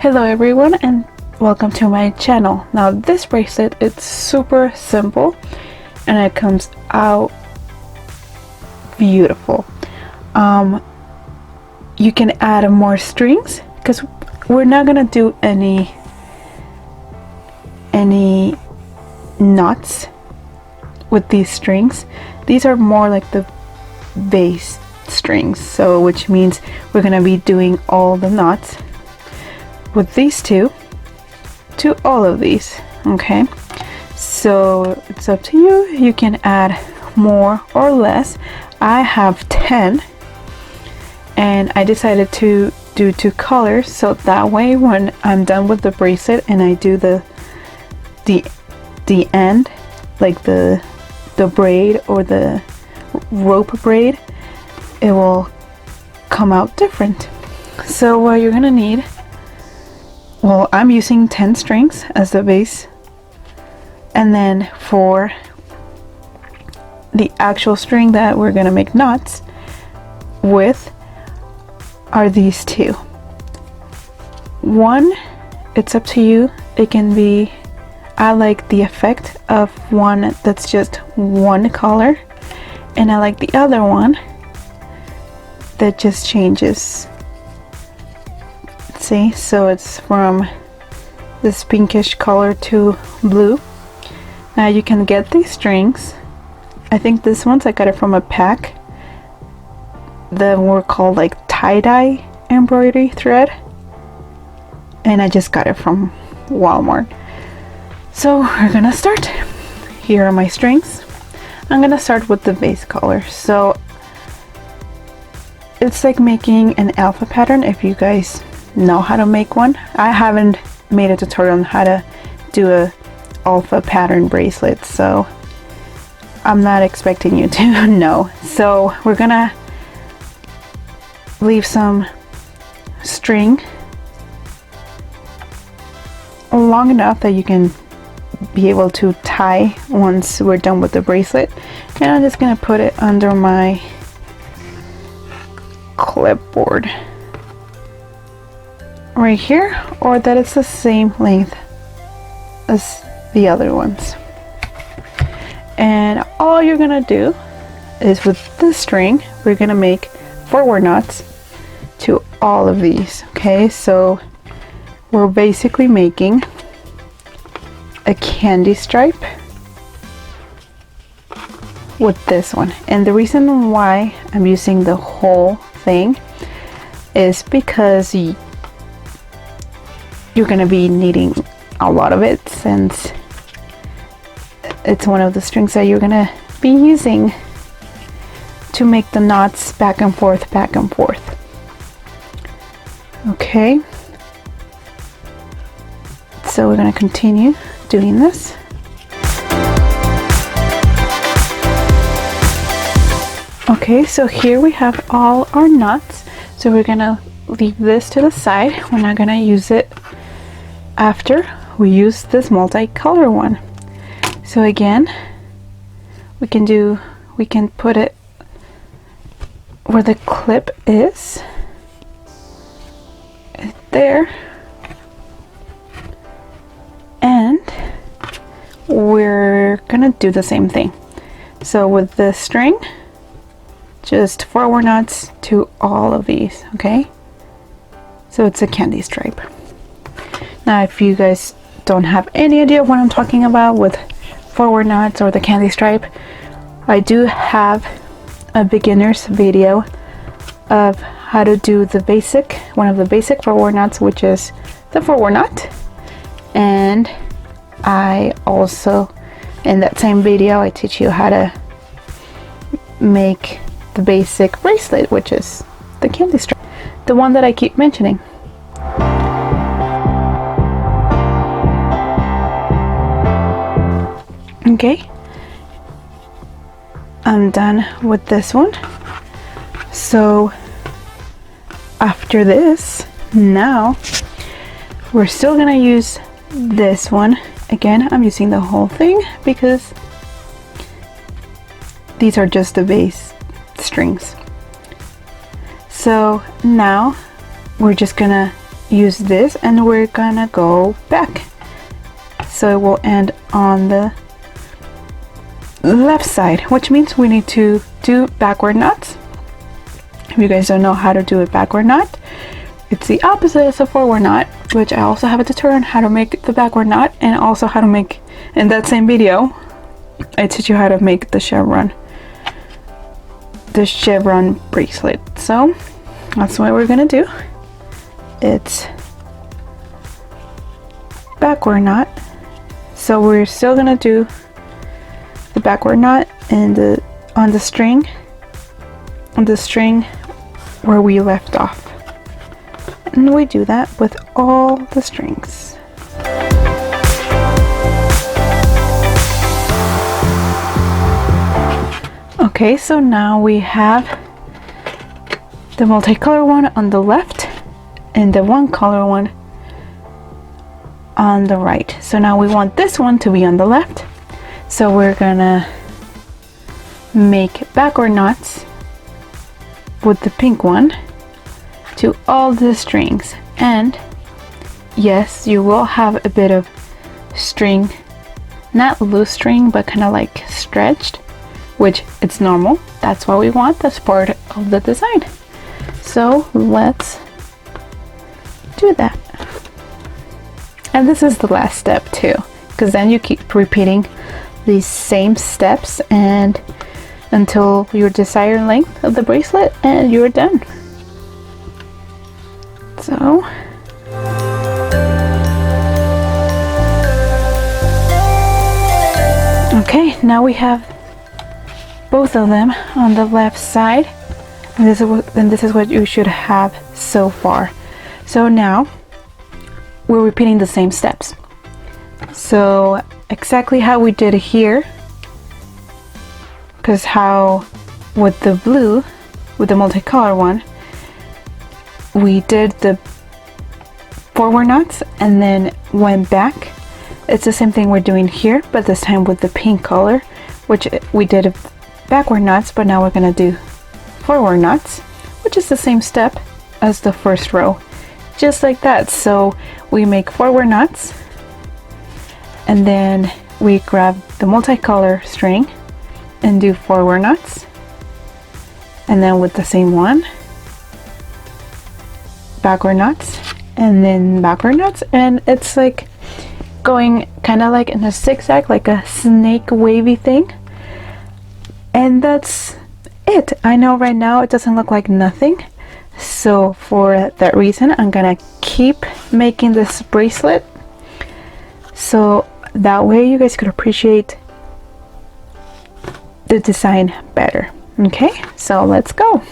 Hello everyone and welcome to my channel. Now this bracelet, it's super simple and it comes out beautiful. You can add more strings because we're not gonna do any knots with these strings. These are more like the base strings, so which means we're gonna be doing all the knots with these two to all of these. Okay, so it's up to you. You can add more or less. I have 10 and I decided to do 2 colors, so that way when I'm done with the bracelet and I do the end, like the braid or the rope braid, it will come out different. So what you're gonna need, well, I'm using 10 strings as the base, and then for the actual string that we're gonna make knots with are these 2. One, it's up to you. It can be, I like the effect of one that's just one color, and I like the other one that just changes. See, so it's from this pinkish color to blue. Now you can get these strings. I think this one's, I got it from a pack that were called like tie-dye embroidery thread, and I just got it from Walmart. So we're gonna start. Here are my strings. I'm gonna start with the base color. So it's like making an alpha pattern. If you guys know how to make one, I haven't made a tutorial on how to do a alpha pattern bracelet, so I'm not expecting you to know. So we're gonna leave some string long enough that you can be able to tie once we're done with the bracelet, and I'm just gonna put it under my clipboard right here, or that it's the same length as the other ones. And all you're gonna do is with this string, we're gonna make forward knots to all of these. Okay, so we're basically making a candy stripe with this one, and the reason why I'm using the whole thing is because you're gonna be needing a lot of it, since it's one of the strings that you're gonna be using to make the knots back and forth. Okay, so we're gonna continue doing this. Okay, so here we have all our knots, so we're gonna leave this to the side. We're not gonna use it after we use this multicolor one. So again, we can put it where the clip is, right there, and we're gonna do the same thing. So with the string, just forward knots to all of these. Okay, so it's a candy stripe. Now if you guys don't have any idea what I'm talking about with forward knots or the candy stripe, I do have a beginner's video of how to do the basic, one of the basic forward knots, which is the forward knot. And I also, in that same video, I teach you how to make the basic bracelet, which is the candy stripe, the one that I keep mentioning. Okay, I'm done with this one. So after this, now we're still gonna use this one. Again, I'm using the whole thing because these are just the base strings. So now we're just gonna use this and we're gonna go back. So it will end on the left side, which means we need to do backward knots. If you guys don't know how to do a backward knot, it's the opposite as a forward knot, which I also have a tutorial on how to make the backward knot, and also how to make, in that same video, I teach you how to make the chevron bracelet. So that's what we're gonna do. It's backward knot. So we're still gonna do the backward knot and on the string where we left off. And we do that with all the strings. Okay, so now we have the multicolor one on the left and the one color one on the right. So now we want this one to be on the left. So we're gonna make backward knots with the pink one to all the strings. And yes, you will have a bit of string, not loose string, but kind of like stretched, which it's normal. That's what we want. That's part of the design. So let's do that. And this is the last step too, because then you keep repeating these same steps and until your desired length of the bracelet, and you're done. So okay, now we have both of them on the left side, and this is what you should have so far. So now we're repeating the same steps. So exactly how we did here, because how with the blue, with the multicolor one, we did the forward knots and then went back. It's the same thing we're doing here, but this time with the pink color, which we did backward knots, but now we're gonna do forward knots, which is the same step as the first row, just like that. So we make forward knots and then we grab the multicolor string and do forward knots, and then with the same one, backward knots, and then backward knots, and it's like going kind of like in a zigzag, like a snake wavy thing. And that's it. I know right now it doesn't look like nothing, so for that reason I'm gonna keep making this bracelet so that way you guys could appreciate the design better. Okay, so let's go.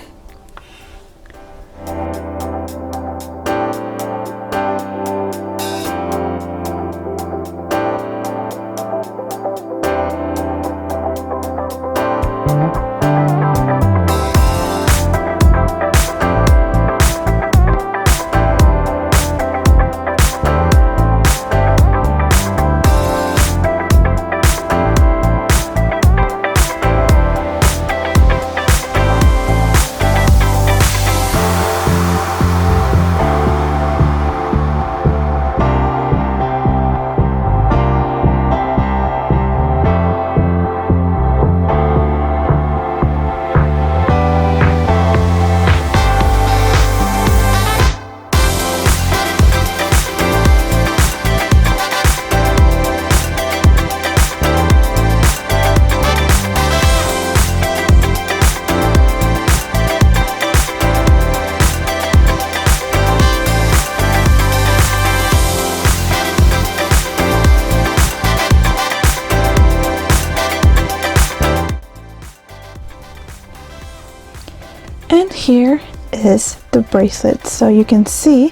And here is the bracelet, so you can see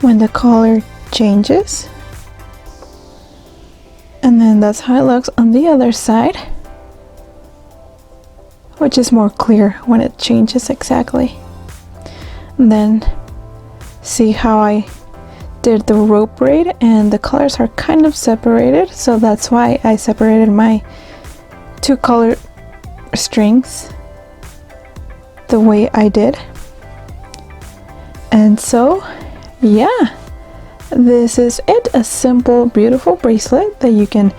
when the color changes, and then that's how it looks on the other side, which is more clear when it changes exactly. And then see how I did the rope braid, and the colors are kind of separated, so that's why I separated my two color strings the way I did. And so yeah, this is it. A simple, beautiful bracelet that you can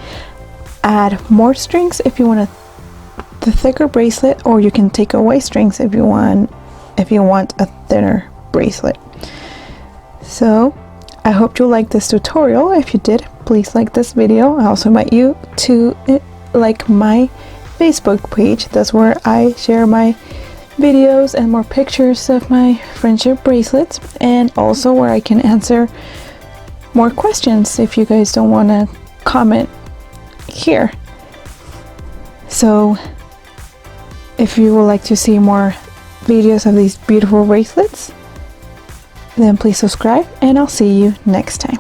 add more strings if you want the thicker bracelet, or you can take away strings if you want a thinner bracelet. So I hope you liked this tutorial. If you did, please like this video. I also invite you to like my Facebook page. That's where I share my videos and more pictures of my friendship bracelets, and also where I can answer more questions if you guys don't want to comment here. So if you would like to see more videos of these beautiful bracelets, then please subscribe, and I'll see you next time.